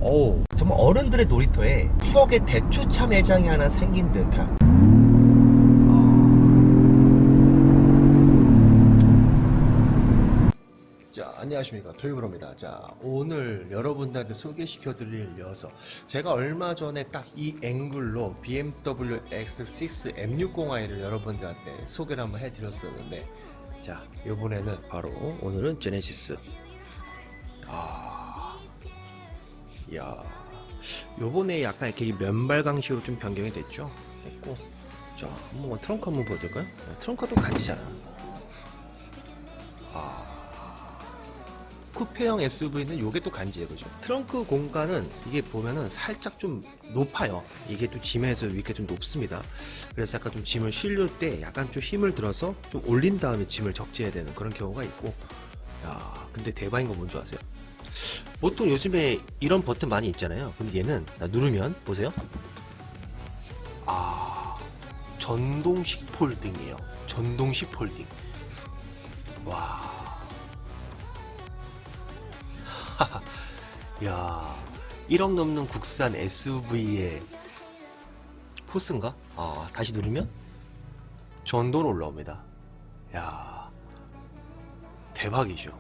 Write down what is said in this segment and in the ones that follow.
정말 어른들의 놀이터에 추억의 대추차 매장이 하나 생긴 듯한. 자, 안녕하십니까, 토요브로입니다. 자, 오늘 여러분들한테 소개시켜드릴 녀석, 제가 얼마 전에 딱 이 앵글로 BMW X6 M60i를 여러분들한테 소개를 한번 해드렸었는데, 자, 요번에는 바로 오늘은 제네시스. 이야, 요번에 약간 이렇게 면발강식으로 좀 변경이 됐죠. 됐고, 자, 한번 트렁크 한번 보여드릴까요? 트렁크도 간지잖아. 쿠페형 SUV는 요게 또 간지예요, 그죠? 트렁크 공간은 이게 보면은 살짝 좀 높아요. 이게 또 짐에서 이렇게 좀 높습니다. 그래서 약간 좀 짐을 실을 때 약간 좀 힘을 들어서 좀 올린 다음에 짐을 적재해야 되는 그런 경우가 있고. 야, 근데 대박인 거 뭔지 아세요? 보통 요즘에 이런 버튼 많이 있잖아요. 근데 얘는 누르면 보세요. 전동식 폴딩이에요. 전동식 폴딩. 와. 야, 1억 넘는 국산 SUV의 포스인가? 다시 누르면 전도로 올라옵니다. 야, 대박이죠.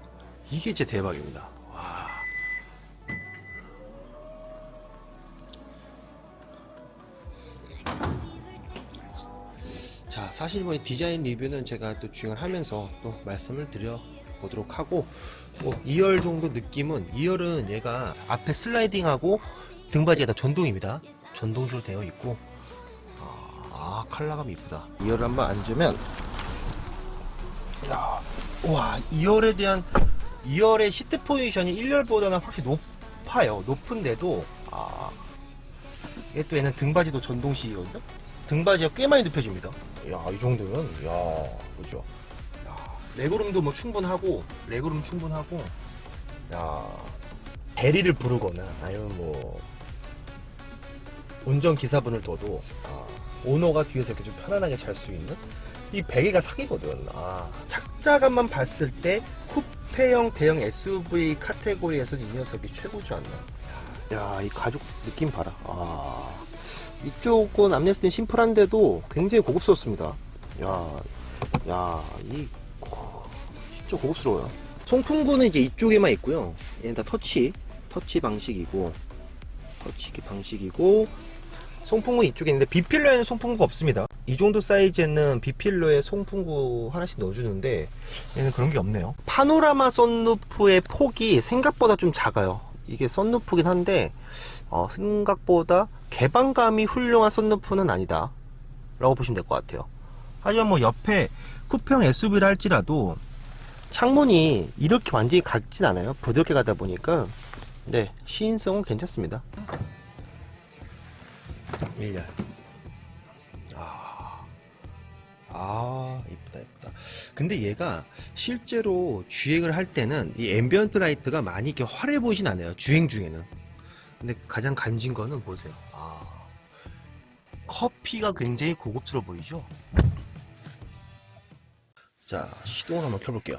이게 진짜 대박입니다. 와. 자, 사실 뭐 디자인 리뷰는 제가 또 주행을 하면서 또 말씀을 드려보도록 하고, 2열 정도 느낌은, 2열은 얘가 앞에 슬라이딩하고 등받이에다 전동입니다. 전동으로 되어 있고, 컬러감 이쁘다. 2열을 한번 앉으면, 야, 와, 2열의 시트 포지션이 1열보다는 확실히 높아요. 높은데도, 얘는 등받이도 전동식이거든요. 등받이가 꽤 많이 눕혀집니다. 야, 이 정도면, 야, 그죠. 레그룸도 뭐 충분하고, 야, 대리를 부르거나, 아니면 뭐, 운전기사분을 둬도, 오너가 뒤에서 이렇게 좀 편안하게 잘 수 있는? 이 베개가 사기거든. 착자감만 봤을 때, 쿠페형 대형 SUV 카테고리에서 이 녀석이 최고지 않나. 야, 이 가죽 느낌 봐라. 이쪽은 앞레스트는 심플한데도 굉장히 고급스럽습니다. 진짜 고급스러워요. 송풍구는 이제 이쪽에만 있고요. 얘는 다 터치 방식이고, 송풍구 이쪽에 있는데 비필러에는 송풍구가 없습니다. 이 정도 사이즈에는 비필러에 송풍구 하나씩 넣어주는데 얘는 그런 게 없네요. 파노라마 썬루프의 폭이 생각보다 좀 작아요. 이게 썬루프긴 한데 생각보다 개방감이 훌륭한 썬루프는 아니다 라고 보시면 될 것 같아요. 하지만 뭐 옆에 쿠페형 SUV를 할지라도 창문이 이렇게 완전히 각진 않아요. 부드럽게 가다 보니까 네, 시인성은 괜찮습니다. 1열. 이쁘다. 근데 얘가 실제로 주행을 할 때는 이 앰비언트 라이트가 많이 이렇게 화려해 보이진 않아요. 주행 중에는. 근데 가장 간진 거는 보세요. 커피가 굉장히 고급스러워 보이죠? 자, 시동을 한번 켜볼게요.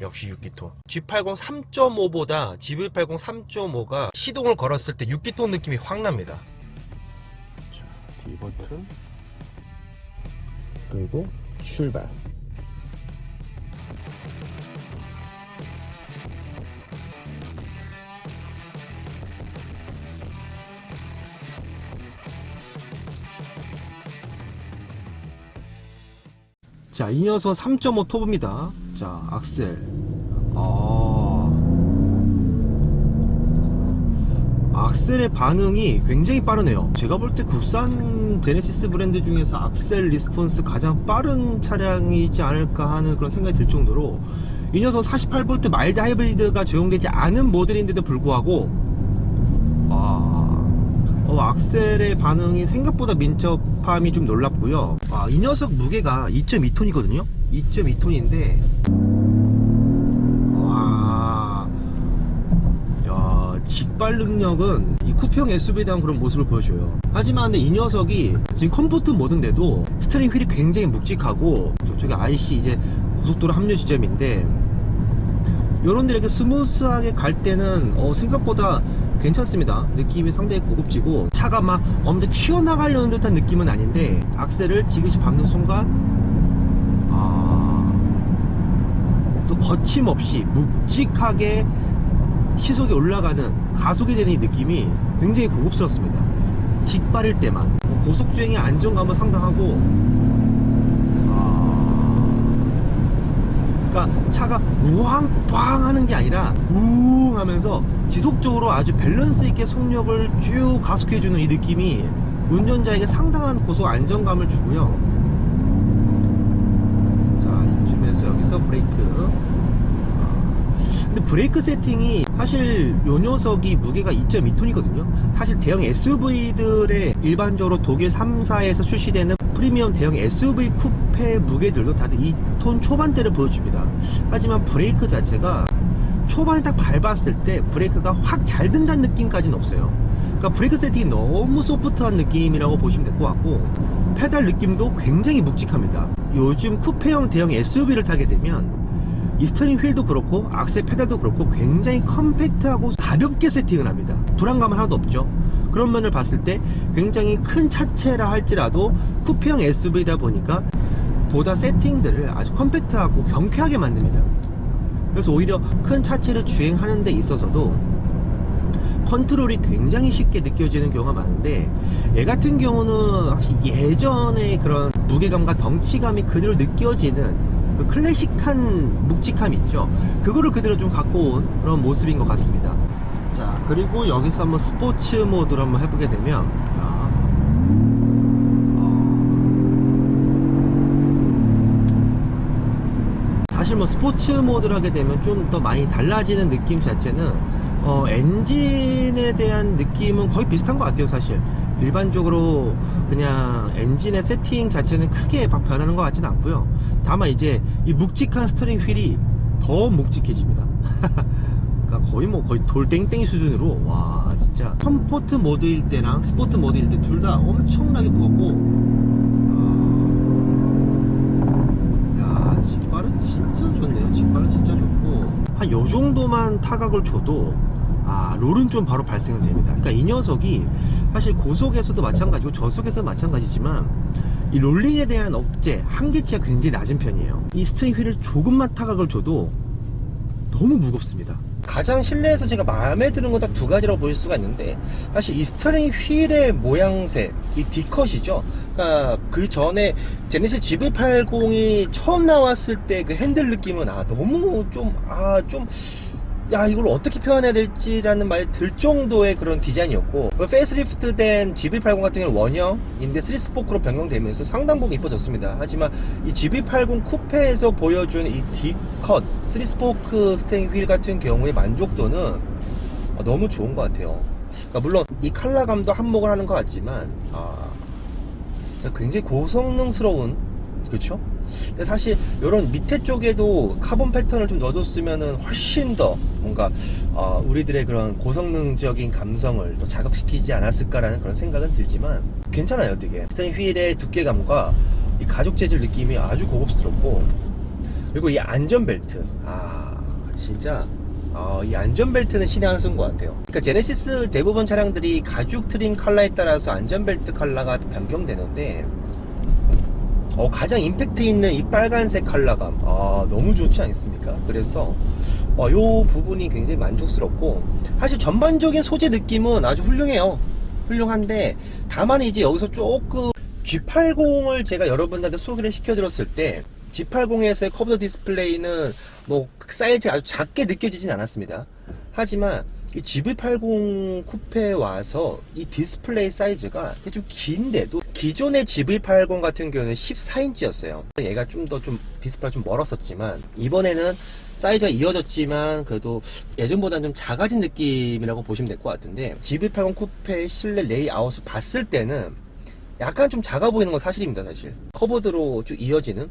역시 6기통. G80 3.5보다 GV80 3.5가 시동을 걸었을 때 6기통 느낌이 확 납니다. 자, D버튼, 그리고 출발. 자, 이 녀석 3.5 토브입니다. 자, 악셀. 악셀의 반응이 굉장히 빠르네요. 제가 볼 때 국산 제네시스 브랜드 중에서 악셀 리스폰스 가장 빠른 차량이지 않을까 하는 그런 생각이 들 정도로, 이 녀석 48V 마일드 하이브리드가 적용되지 않은 모델인데도 불구하고 악셀의 반응이 생각보다 민첩함이 좀 놀랍고요. 이 녀석 무게가 2.2톤이거든요 2.2톤인데 직발 능력은 이 쿠페형 SUV에 대한 그런 모습을 보여줘요. 하지만 이 녀석이 지금 컴포트 모드인데도 스티어링 휠이 굉장히 묵직하고, 저쪽에 IC 이제 고속도로 합류 지점인데, 요런 데 이렇게 스무스하게 갈 때는 생각보다 괜찮습니다. 느낌이 상당히 고급지고, 차가 막 엄청 튀어나가려는 듯한 느낌은 아닌데, 악셀을 지그시 밟는 순간 또 거침없이 묵직하게 시속이 올라가는, 가속이 되는 이 느낌이 굉장히 고급스럽습니다. 직발일 때만. 고속주행의 안정감은 상당하고, 그러니까 차가 우왕빵 하는 게 아니라 우웅 하면서 지속적으로 아주 밸런스 있게 속력을 쭉 가속해주는 이 느낌이 운전자에게 상당한 고속 안정감을 주고요. 자, 이쯤에서 여기서 브레이크. 근데 브레이크 세팅이 사실 요 녀석이 무게가 2.2톤이거든요. 사실 대형 SUV들의 일반적으로 독일 3사에서 출시되는 프리미엄 대형 SUV 쿠페 무게들도 다들 2톤 초반대를 보여줍니다. 하지만 브레이크 자체가 초반에 딱 밟았을 때 브레이크가 확 잘 든다는 느낌까지는 없어요. 그러니까 브레이크 세팅이 너무 소프트한 느낌이라고 보시면 될 것 같고, 페달 느낌도 굉장히 묵직합니다. 요즘 쿠페형 대형 SUV를 타게 되면 이 스티어링 휠도 그렇고 악셀 페달도 그렇고 굉장히 컴팩트하고 가볍게 세팅을 합니다. 불안감은 하나도 없죠. 그런 면을 봤을 때 굉장히 큰 차체라 할지라도 쿠페형 SUV다 보니까 보다 세팅들을 아주 컴팩트하고 경쾌하게 만듭니다. 그래서 오히려 큰 차체를 주행하는 데 있어서도 컨트롤이 굉장히 쉽게 느껴지는 경우가 많은데, 얘 같은 경우는 확실히 예전의 그런 무게감과 덩치감이 그대로 느껴지는 그 클래식한 묵직함이 있죠. 그거를 그대로 좀 갖고 온 그런 모습인 것 같습니다. 자, 그리고 여기서 한번 스포츠 모드로 한번 해보게 되면, 사실 뭐 스포츠 모드를 하게 되면 좀 더 많이 달라지는 느낌 자체는 엔진에 대한 느낌은 거의 비슷한 것 같아요. 사실 일반적으로 그냥 엔진의 세팅 자체는 크게 막 변하는 것 같지는 않고요. 다만 이제 이 묵직한 스티어링 휠이 더 묵직해집니다. 그러니까 거의 돌땡땡이 수준으로, 와 진짜 컴포트 모드일 때랑 스포트 모드일 때 둘 다 엄청나게 무겁고, 야 직발은 진짜 좋네요. 직발은 진짜 좋고, 한 요 정도만 타각을 줘도 롤은 좀 바로 발생은 됩니다. 그러니까 이 녀석이 사실 고속에서도 마찬가지고 저속에서도 마찬가지지만 이 롤링에 대한 억제, 한계치가 굉장히 낮은 편이에요. 이 스티어링 휠을 조금만 타각을 줘도 너무 무겁습니다. 가장 실내에서 제가 마음에 드는 건 딱 두 가지라고 보실 수가 있는데, 사실 이 스티어링 휠의 모양새, 이 D컷이죠. 그러니까 그 전에 제네시스 GV80이 처음 나왔을 때 그 핸들 느낌은 너무 이걸 어떻게 표현해야 될지라는 말이 들 정도의 그런 디자인이었고, 페이스리프트 된 GV80 같은 경우는 원형인데 3스포크로 변경되면서 상당 부분 이뻐졌습니다. 하지만 이 GV80 쿠페에서 보여준 이 D컷 3스포크 스티어링 휠 같은 경우의 만족도는 너무 좋은 것 같아요. 그러니까 물론 이 컬러감도 한몫을 하는 것 같지만 굉장히 고성능스러운, 그렇죠? 근데 사실 이런 밑에 쪽에도 카본 패턴을 좀 넣어줬으면은 훨씬 더 뭔가 우리들의 그런 고성능적인 감성을 더 자극시키지 않았을까라는 그런 생각은 들지만 괜찮아요. 되게 스티어링 휠의 두께감과 이 가죽 재질 느낌이 아주 고급스럽고, 그리고 이 안전벨트, 진짜 이 안전벨트는 신의 한 수인 것 같아요. 그러니까 제네시스 대부분 차량들이 가죽 트림 컬러에 따라서 안전벨트 컬러가 변경되는데, 가장 임팩트 있는 이 빨간색 컬러감 너무 좋지 않습니까? 그래서 요 부분이 굉장히 만족스럽고, 사실 전반적인 소재 느낌은 아주 훌륭해요. 훌륭한데 다만 이제 여기서 조금 G80을 제가 여러분들한테 소개를 시켜드렸을 때 G80에서의 커브 디스플레이는 뭐 사이즈가 아주 작게 느껴지진 않았습니다. 하지만 이 GV80 쿠페에 와서 이 디스플레이 사이즈가 좀 긴데도, 기존의 GV80 같은 경우는 14인치였어요. 얘가 좀 디스플레이가 좀 멀었었지만, 이번에는 사이즈가 이어졌지만 그래도 예전보다는 좀 작아진 느낌이라고 보시면 될 것 같은데, GV80 쿠페의 실내 레이아웃을 봤을 때는 약간 좀 작아 보이는 건 사실입니다. 사실 커브드로 쭉 이어지는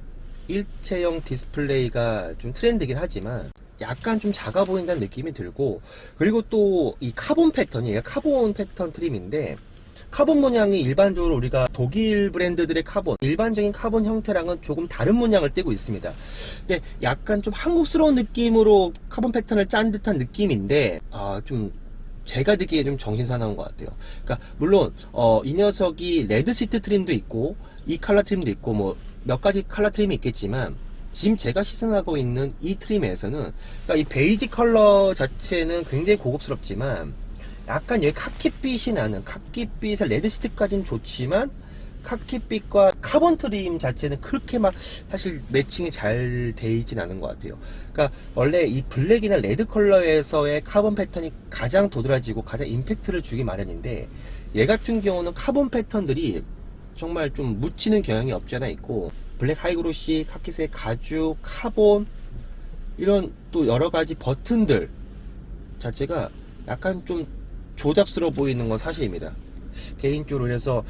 일체형 디스플레이가 좀 트렌드긴 하지만 약간 좀 작아 보인다는 느낌이 들고, 그리고 또 이 카본 패턴이, 얘가 카본 패턴 트림인데 카본 문양이 일반적으로 우리가 독일 브랜드들의 카본, 일반적인 카본 형태랑은 조금 다른 문양을 띠고 있습니다. 근데 약간 좀 한국스러운 느낌으로 카본 패턴을 짠 듯한 느낌인데, 좀 제가 듣기에 좀 정신사나운 것 같아요. 그러니까 물론 이 녀석이 레드 시트 트림도 있고 이 컬러 트림도 있고 뭐 몇 가지 컬러 트림이 있겠지만, 지금 제가 시승하고 있는 이 트림에서는, 그러니까 이 베이지 컬러 자체는 굉장히 고급스럽지만 약간 여기 카키빛이 나는, 카키빛의 레드 시트까지는 좋지만 카키빛과 카본 트림 자체는 그렇게 막 사실 매칭이 잘 돼 있진 않은 것 같아요. 그러니까 원래 이 블랙이나 레드 컬러에서의 카본 패턴이 가장 도드라지고 가장 임팩트를 주기 마련인데, 얘 같은 경우는 카본 패턴들이 정말 좀 묻히는 경향이 없지 않아 있고, 블랙 하이그로시, 카키색 가죽, 카본, 이런 또 여러가지 버튼들 자체가 약간 좀 조잡스러워 보이는 건 사실입니다. 개인적으로. 그래서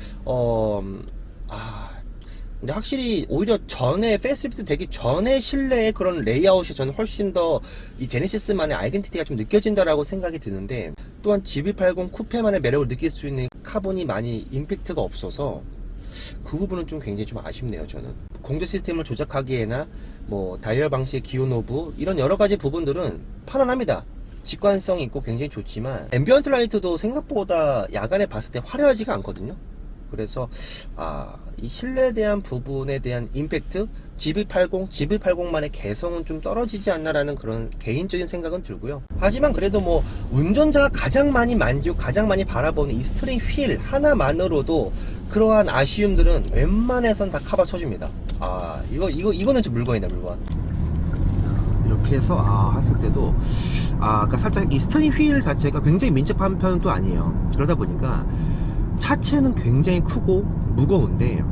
근데 확실히 오히려 전에 페이스리프트 되기 전에 실내의 그런 레이아웃이 저는 훨씬 더 이 제네시스만의 아이덴티티가 좀 느껴진다라고 생각이 드는데, 또한 GV80 쿠페만의 매력을 느낄 수 있는 카본이 많이 임팩트가 없어서 그 부분은 좀 굉장히 좀 아쉽네요. 저는 공조 시스템을 조작하기에나 뭐 다이얼 방식의 기어 노브, 이런 여러가지 부분들은 편안합니다. 직관성이 있고 굉장히 좋지만 앰비언트 라이트도 생각보다 야간에 봤을 때 화려하지가 않거든요. 그래서 이 실내에 대한 부분에 대한 임팩트, GV80만의 개성은 좀 떨어지지 않나라는 그런 개인적인 생각은 들고요. 하지만 그래도 뭐 운전자가 가장 많이 만지고 가장 많이 바라보는 이 스티어링 휠 하나만으로도 그러한 아쉬움들은 웬만해선 다 커버 쳐줍니다. 이거는 좀 물건이다, 물건. 이렇게 해서 했을 때도 그러니까 살짝 이 스티어링 휠 자체가 굉장히 민첩한 편은 또 아니에요. 그러다 보니까 차체는 굉장히 크고 무거운데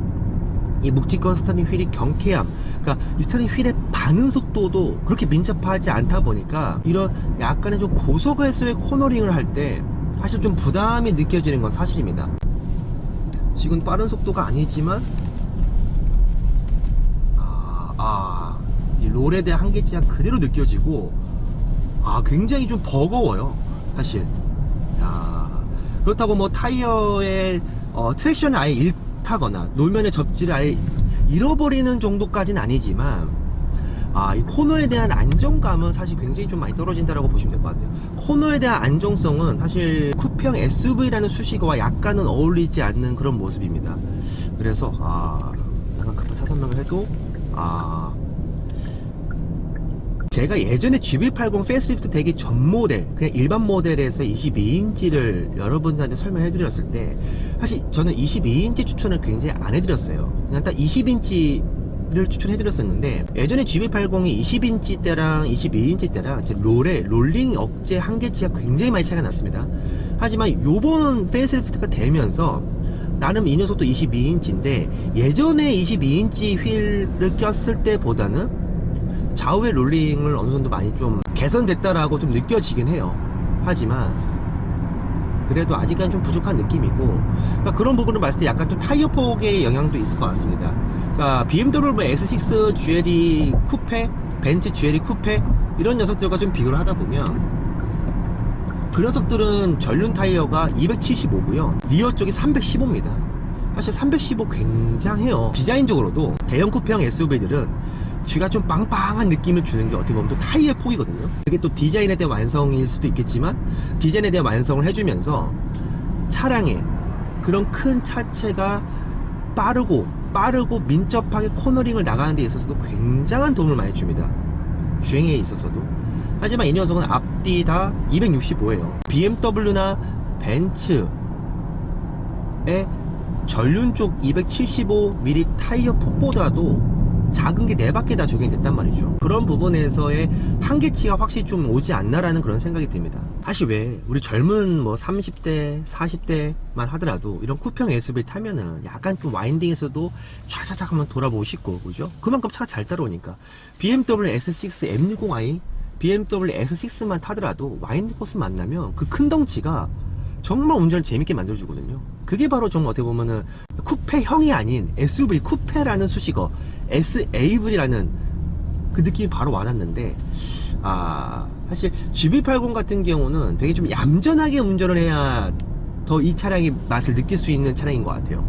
이 묵직한 스티어링 휠이 경쾌함, 그러니까 이 스티어링 휠의 반응 속도도 그렇게 민첩하지 않다 보니까 이런 약간의 좀 고속에서의 코너링을 할 때 사실 좀 부담이 느껴지는 건 사실입니다. 지금 빠른 속도가 아니지만 이 롤에 대한 한계치가 그대로 느껴지고 굉장히 좀 버거워요, 사실. 그렇다고 뭐 타이어의 트랙션을 아예 잃다거나 노면의 접지를 아예 잃어버리는 정도까지는 아니지만 이 코너에 대한 안정감은 사실 굉장히 좀 많이 떨어진다라고 보시면 될 것 같아요. 코너에 대한 안정성은 사실 쿠페형 SUV라는 수식어와 약간은 어울리지 않는 그런 모습입니다. 그래서 약간 급한 차 설명을 해도 제가 예전에 GV80 페이스리프트 되기 전 모델, 그냥 일반 모델에서 22인치를 여러분들한테 설명해 드렸을 때 사실 저는 22인치 추천을 굉장히 안 해드렸어요. 그냥 딱 20인치를 추천해 드렸었는데, 예전에 GV80이 20인치 때랑 22인치 때랑 제 롤링 억제 한계치가 굉장히 많이 차이가 났습니다. 하지만 요번 페이스리프트가 되면서 나름 이 녀석도 22인치인데 예전에 22인치 휠을 꼈을 때보다는 좌우의 롤링을 어느 정도 많이 좀 개선됐다라고 좀 느껴지긴 해요. 하지만 그래도 아직까지 좀 부족한 느낌이고, 그러니까 그런 부분을 봤을 때 약간 좀 타이어 폭의 영향도 있을 것 같습니다. 그러니까 BMW X6 GLE 쿠페, 벤츠 GLE 쿠페 이런 녀석들과 좀 비교를 하다 보면 그 녀석들은 전륜 타이어가 275고요 리어 쪽이 315입니다 사실 315 굉장해요. 디자인적으로도 대형 쿠페형 SUV들은 뒤가 좀 빵빵한 느낌을 주는 게 어떻게 보면 또 타이어의 폭이거든요. 그게 또 디자인에 대한 완성일 수도 있겠지만, 디자인에 대한 완성을 해주면서 차량의 그런 큰 차체가 빠르고 민첩하게 코너링을 나가는 데 있어서도 굉장한 도움을 많이 줍니다, 주행에 있어서도. 하지만 이 녀석은 앞뒤 다 265예요 BMW나 벤츠의 전륜 쪽 275mm 타이어 폭보다도 작은 게 4바퀴 다 적용됐단 말이죠. 그런 부분에서의 한계치가 확실히 좀 오지 않나라는 그런 생각이 듭니다. 사실 왜 우리 젊은 뭐 30대 40대만 하더라도 이런 쿠페형 SUV 타면은 약간 좀 와인딩에서도 촤촤촤 하면 돌아보고 싶고, 그죠? 그만큼 차가 잘 따라오니까. BMW S6 M60i, BMW S6만 타더라도 와인딩 코스 만나면 그 큰 덩치가 정말 운전을 재밌게 만들어주거든요. 그게 바로 좀 어떻게 보면은 쿠페형이 아닌 SUV 쿠페라는 수식어, SAV라는 그 느낌이 바로 와닿는데, 사실 GV80 같은 경우는 되게 좀 얌전하게 운전을 해야 더 이 차량의 맛을 느낄 수 있는 차량인 것 같아요.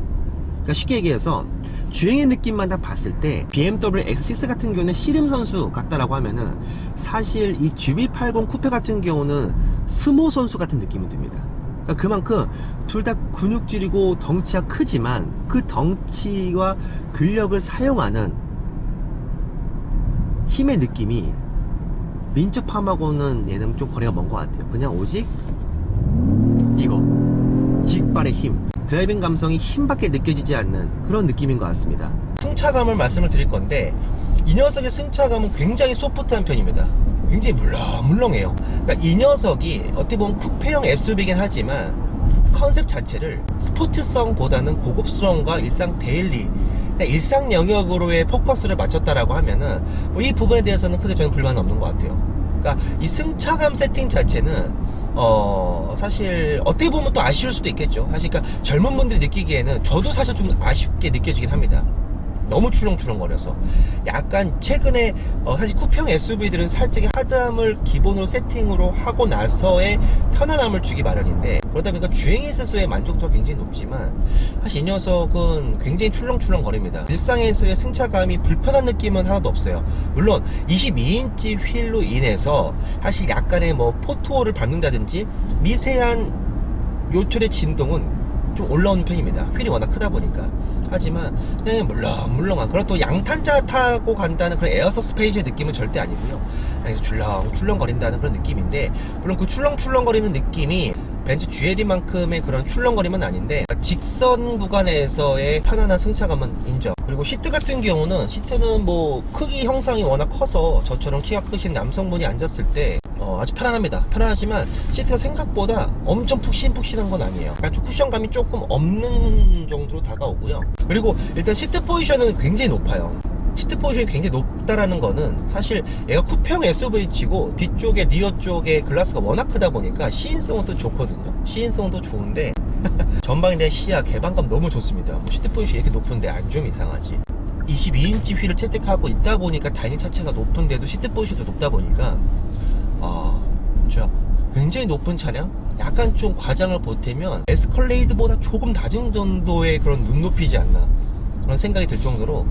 그러니까 쉽게 얘기해서 주행의 느낌만 다 봤을 때 BMW X6 같은 경우는 씨름 선수 같다라고 하면은 사실 이 GB80 쿠페 같은 경우는 스모 선수 같은 느낌이 듭니다. 그러니까 그만큼 둘 다 근육질이고 덩치가 크지만 그 덩치와 근력을 사용하는 힘의 느낌이 민첩함하고는 얘는 좀 거리가 먼 것 같아요. 그냥 오직 이거 직발의 힘, 드라이빙 감성이 힘밖에 느껴지지 않는 그런 느낌인 것 같습니다. 승차감을 말씀을 드릴 건데 이 녀석의 승차감은 굉장히 소프트한 편입니다. 굉장히 물렁물렁해요. 그러니까 이 녀석이 어떻게 보면 쿠페형 SUV이긴 하지만 컨셉 자체를 스포츠성보다는 고급스러움과 일상 데일리, 일상 영역으로의 포커스를 맞췄다라고 하면은 뭐 이 부분에 대해서는 크게 저는 불만은 없는 것 같아요. 그러니까 이 승차감 세팅 자체는 사실 어떻게 보면 또 아쉬울 수도 있겠죠. 사실 그러니까 젊은 분들이 느끼기에는 저도 사실 좀 아쉽게 느껴지긴 합니다. 너무 출렁출렁거려서 약간 최근에 사실 쿠페형 SUV들은 살짝 하드함을 기본으로 세팅으로 하고 나서의 편안함을 주기 마련인데 그러다 보니까 주행에 있어서의 만족도가 굉장히 높지만 사실 이 녀석은 굉장히 출렁출렁거립니다. 일상에서의 승차감이 불편한 느낌은 하나도 없어요. 물론 22인치 휠로 인해서 사실 약간의 뭐 포트홀을 밟는다든지 미세한 요철의 진동은 좀 올라오는 편입니다. 휠이 워낙 크다 보니까. 하지만 그냥 물렁물렁한, 그렇다고 양탄자 타고 간다는 그런 에어 서스펜션의 느낌은 절대 아니고요. 그래서 출렁출렁거린다는 그런 느낌인데, 물론 그 출렁출렁거리는 느낌이 벤츠 GLE만큼의 그런 출렁거림은 아닌데 직선 구간에서의 편안한 승차감은 인정. 그리고 시트 같은 경우는, 시트는 뭐 크기 형상이 워낙 커서 저처럼 키가 크신 남성분이 앉았을 때 아주 편안합니다. 편안하지만 시트가 생각보다 엄청 푹신푹신한 건 아니에요. 약간 좀 쿠션감이 조금 없는 정도로 다가오고요. 그리고 일단 시트 포지션은 굉장히 높아요. 시트 포지션이 굉장히 높다라는 거는 사실 얘가 쿠페형 SUV치고 뒤쪽에 리어 쪽에 글라스가 워낙 크다 보니까 시인성은 또 좋거든요. 시인성은 또 좋은데 전방에 대한 시야, 개방감 너무 좋습니다. 뭐 시트 포지션이 이렇게 높은데 안 좀 이상하지. 22인치 휠을 채택하고 있다 보니까 다이닝 차체가 높은데도 시트 포지션도 높다 보니까 진짜 굉장히 높은 차량? 약간 좀 과장을 보태면 에스컬레이드보다 조금 낮은 정도의 그런 눈높이지 않나 그런 생각이 들 정도로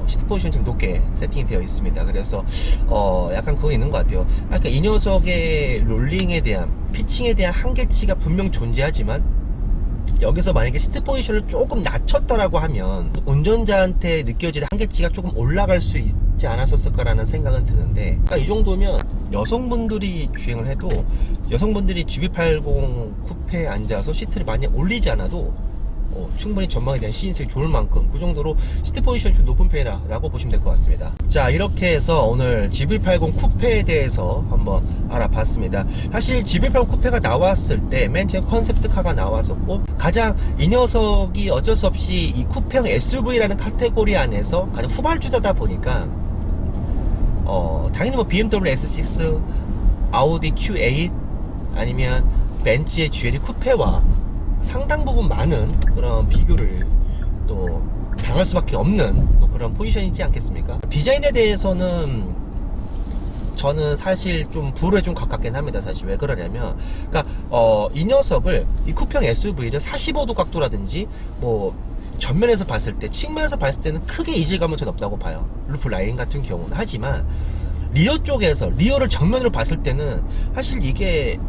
시트 포지션이 좀 높게 세팅이 되어 있습니다. 그래서 약간 그거 있는 것 같아요. 그러니까 이 녀석의 롤링에 대한, 피칭에 대한 한계치가 분명 존재하지만 여기서 만약에 시트 포지션을 조금 낮췄다라고 하면 운전자한테 느껴지는 한계치가 조금 올라갈 수 있지 않았을까라는 생각은 드는데, 그러니까 이 정도면 여성분들이 주행을 해도, 여성분들이 GB80 쿠페에 앉아서 시트를 많이 올리지 않아도 충분히 전망에 대한 시인성이 좋을 만큼 그 정도로 시트 포지션이 좀 높은 편이라고 보시면 될 것 같습니다. 자, 이렇게 해서 오늘 GB80 쿠페에 대해서 한번 알아봤습니다. 사실 GB80 쿠페가 나왔을 때 맨 처음 컨셉트카가 나왔었고, 가장 이 녀석이 어쩔 수 없이 이 쿠페형 SUV라는 카테고리 안에서 가장 후발주자다 보니까 당연히 뭐 BMW S6, 아우디 Q8 아니면 벤츠의 GLE 쿠페와 상당 부분 많은 그런 비교를 또 당할 수밖에 없는 또 그런 포지션이지 않겠습니까? 디자인에 대해서는 저는 사실 좀 불에 좀 가깝긴 합니다. 사실 왜 그러냐면, 그러니까 이 녀석을, 이 쿠페형 SUV를 45도 각도라든지 뭐 전면에서 봤을 때, 측면에서 봤을 때는 크게 이질감은 전 없다고 봐요. 루프 라인 같은 경우는. 하지만 리어 쪽에서, 리어를 정면으로 봤을 때는 사실 이게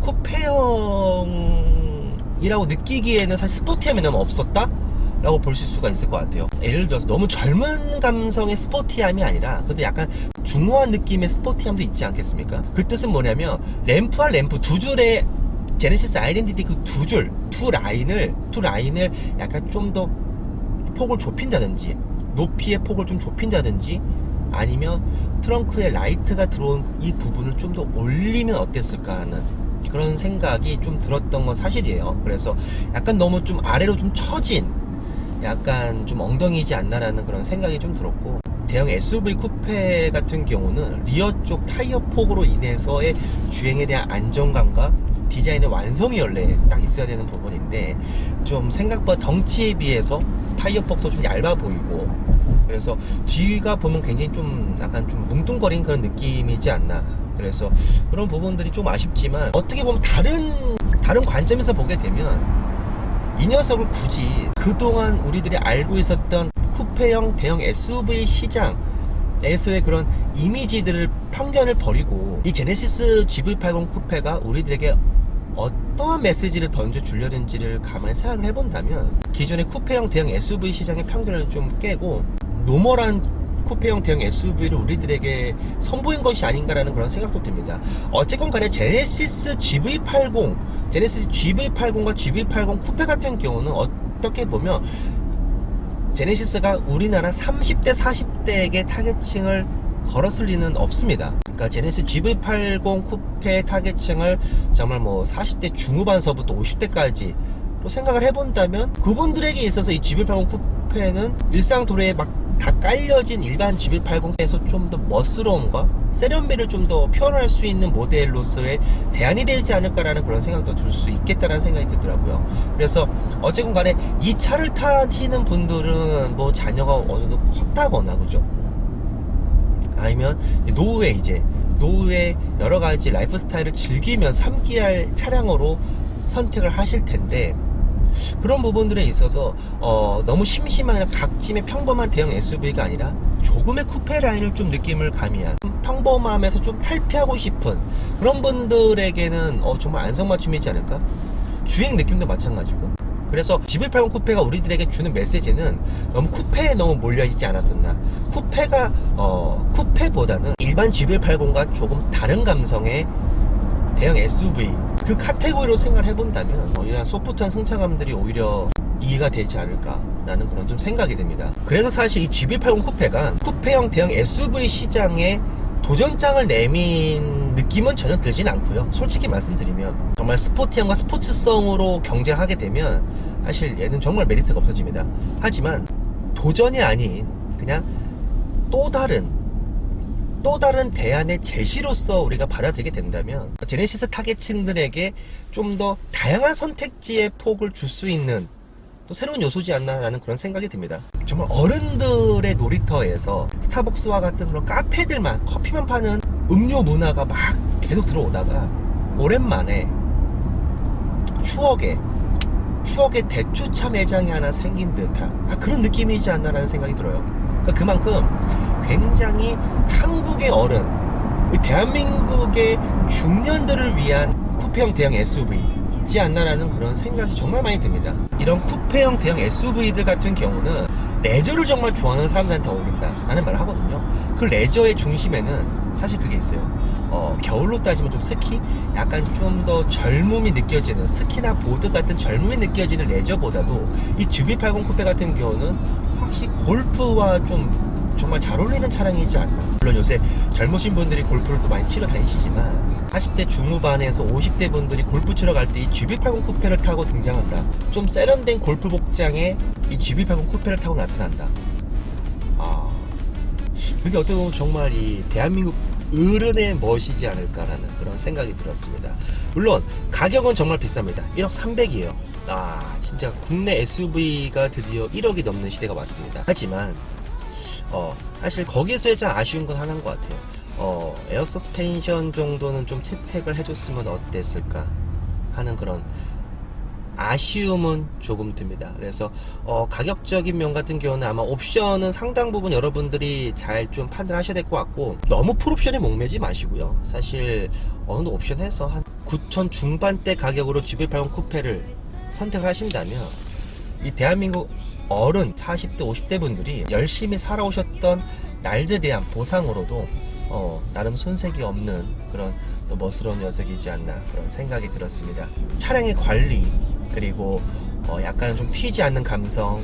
쿠페형이라고 느끼기에는 사실 스포티함이 너무 없었다? 라고 볼 수가 있을 것 같아요. 예를 들어서 너무 젊은 감성의 스포티함이 아니라 근데 약간 중후한 느낌의 스포티함도 있지 않겠습니까? 그 뜻은 뭐냐면 램프와 램프 두 줄의 제네시스 아이덴티티 그 두 라인을 약간 좀 더 폭을 좁힌다든지, 높이의 폭을 좀 좁힌다든지, 아니면 트렁크에 라이트가 들어온 이 부분을 좀 더 올리면 어땠을까 하는 그런 생각이 좀 들었던 건 사실이에요. 그래서 약간 너무 좀 아래로 좀 처진, 약간 좀 엉덩이지 않나라는 그런 생각이 좀 들었고, 대형 SUV 쿠페 같은 경우는 리어 쪽 타이어 폭으로 인해서의 주행에 대한 안정감과 디자인의 완성이 원래 딱 있어야 되는 부분인데, 좀 생각보다 덩치에 비해서 타이어 폭도 좀 얇아 보이고, 그래서 뒤가 보면 굉장히 좀 약간 좀 뭉뚱거린 그런 느낌이지 않나. 그래서 그런 부분들이 좀 아쉽지만, 어떻게 보면 다른 다른 관점에서 보게 되면 이 녀석을 굳이 그동안 우리들이 알고 있었던 쿠페형 대형 SUV 시장에서의 그런 이미지들을 편견을 버리고 이 제네시스 GV80 쿠페가 우리들에게 어떠한 메시지를 던져주려는지를 가만히 생각을 해본다면 기존의 쿠페형 대형 SUV 시장의 편견을 좀 깨고 노멀한 쿠페형 대형 SUV를 우리들에게 선보인 것이 아닌가라는 그런 생각도 듭니다. 어쨌건 간에 제네시스 GV80과 GV80 쿠페 같은 경우는 어떻게 보면 제네시스가 우리나라 30대 40대에게 타겟층을 걸었을 리는 없습니다. 그러니까 제네시스 GV80 쿠페의 타겟층을 정말 뭐 40대 중후반서부터 50대까지 또 생각을 해본다면 그분들에게 있어서 이 GV80 쿠페는 일상 도로에 막 다 깔려진 일반 GV80에서 좀 더 멋스러움과 세련미를 좀 더 표현할 수 있는 모델로서의 대안이 되지 않을까라는 그런 생각도 들 수 있겠다라는 생각이 들더라고요. 그래서 어쨌건 간에 이 차를 타시는 분들은 뭐 자녀가 어느 정도 컸다거나 그죠? 아니면 노후에 여러 가지 라이프 스타일을 즐기며 삼기할 차량으로 선택을 하실 텐데 그런 부분들에 있어서 너무 심심한 각짐의 평범한 대형 SUV가 아니라 조금의 쿠페 라인을 좀 느낌을 가미한 평범함에서 좀 탈피하고 싶은 그런 분들에게는 정말 안성맞춤이지 않을까? 주행 느낌도 마찬가지고 그래서 GV80 쿠페가 우리들에게 주는 메시지는 너무 쿠페에 너무 몰려있지 않았었나. 쿠페보다는 일반 GV80과 조금 다른 감성의 대형 SUV 그 카테고리로 생각을 해본다면 이런 소프트한 승차감들이 오히려 이해가 되지 않을까라는 그런 좀 생각이 듭니다. 그래서 사실 이 GV80 쿠페가 쿠페형 대형 SUV 시장에 도전장을 내민 느낌은 전혀 들진 않고요. 솔직히 말씀드리면 정말 스포티함과 스포츠성으로 경쟁을 하게 되면 사실 얘는 정말 메리트가 없어집니다. 하지만 도전이 아닌 그냥 또 다른 대안의 제시로서 우리가 받아들이게 된다면 제네시스 타겟층들에게 좀 더 다양한 선택지의 폭을 줄 수 있는 또 새로운 요소지 않나라는 그런 생각이 듭니다. 정말 어른들의 놀이터에서 스타벅스와 같은 그런 카페들만 커피만 파는 음료 문화가 막 계속 들어오다가 오랜만에 추억의 대추차 매장이 하나 생긴 듯한 그런 느낌이지 않나라는 생각이 들어요. 그러니까 그만큼 굉장히 한국의 어른, 대한민국의 중년들을 위한 쿠페형 대형 SUV이지 않나라는 그런 생각이 정말 많이 듭니다. 이런 쿠페형 대형 SUV들 같은 경우는 레저를 정말 좋아하는 사람들한테 어울린다라는 말을 하거든요. 그 레저의 중심에는 사실 그게 있어요. 겨울로 따지면 좀 스키? 약간 좀 더 젊음이 느껴지는 스키나 보드 같은 젊음이 느껴지는 레저보다도 이 GV80 쿠페 같은 경우는 확실히 골프와 좀 정말 잘 어울리는 차량이지 않나. 물론 요새 젊으신 분들이 골프를 또 많이 치러 다니시지만 40대 중후반에서 50대 분들이 골프 치러 갈 때 이 GV80 쿠페를 타고 등장한다. 좀 세련된 골프 복장에 이 GV80 쿠페를 타고 나타난다. 그게 어떻게 보면 정말 이 대한민국 어른의 멋이지 않을까라는 그런 생각이 들었습니다. 물론 가격은 정말 비쌉니다. 1억 300이에요. 진짜 국내 SUV가 드디어 1억이 넘는 시대가 왔습니다. 하지만 사실 거기서의 좀 아쉬운 건 하나인 것 같아요. 에어 서스펜션 정도는 좀 채택을 해줬으면 어땠을까 하는 그런 아쉬움은 조금 듭니다. 그래서 가격적인 면 같은 경우는 아마 옵션은 상당 부분 여러분들이 잘 좀 판단하셔야 될 것 같고 너무 풀옵션에 목매지 마시고요. 사실 어느 정도 옵션해서 한 9천 중반대 가격으로 GV80 쿠페를 선택을 하신다면 이 대한민국 어른 40대 50대 분들이 열심히 살아오셨던 날들에 대한 보상으로도 나름 손색이 없는 그런 또 멋스러운 녀석이지 않나 그런 생각이 들었습니다. 차량의 관리 그리고 약간 좀 튀지 않는 감성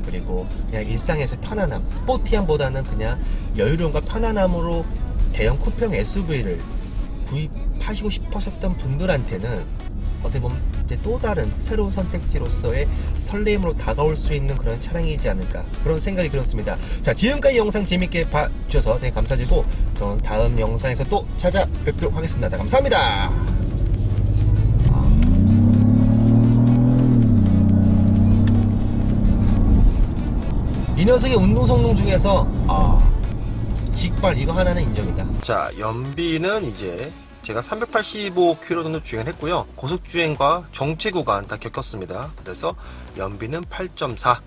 그리고 그냥 일상에서 편안함 스포티함보다는 그냥 여유로움과 편안함으로 대형 쿠페형 SUV를 구입하시고 싶으셨던 분들한테는 어떻게 보면 이제 또 다른 새로운 선택지로서의 설렘으로 다가올 수 있는 그런 차량이지 않을까 그런 생각이 들었습니다. 자, 지금까지 영상 재밌게 봐주셔서 되게 감사드리고 저는 다음 영상에서 또 찾아뵙도록 하겠습니다. 자, 감사합니다. 이 녀석의 운동 성능 중에서 직발 이거 하나는 인정이다. 자, 연비는 이제 제가 385km 정도 주행을 했고요. 고속주행과 정체 구간 다 겪었습니다. 그래서 연비는 8.4.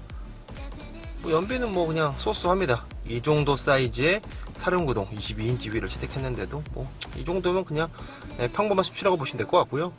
연비는 뭐 그냥 소소합니다. 이 정도 사이즈의 사륜구동 22인치 휠을 채택했는데도 뭐 이 정도면 그냥 평범한 수치라고 보시면 될 것 같고요.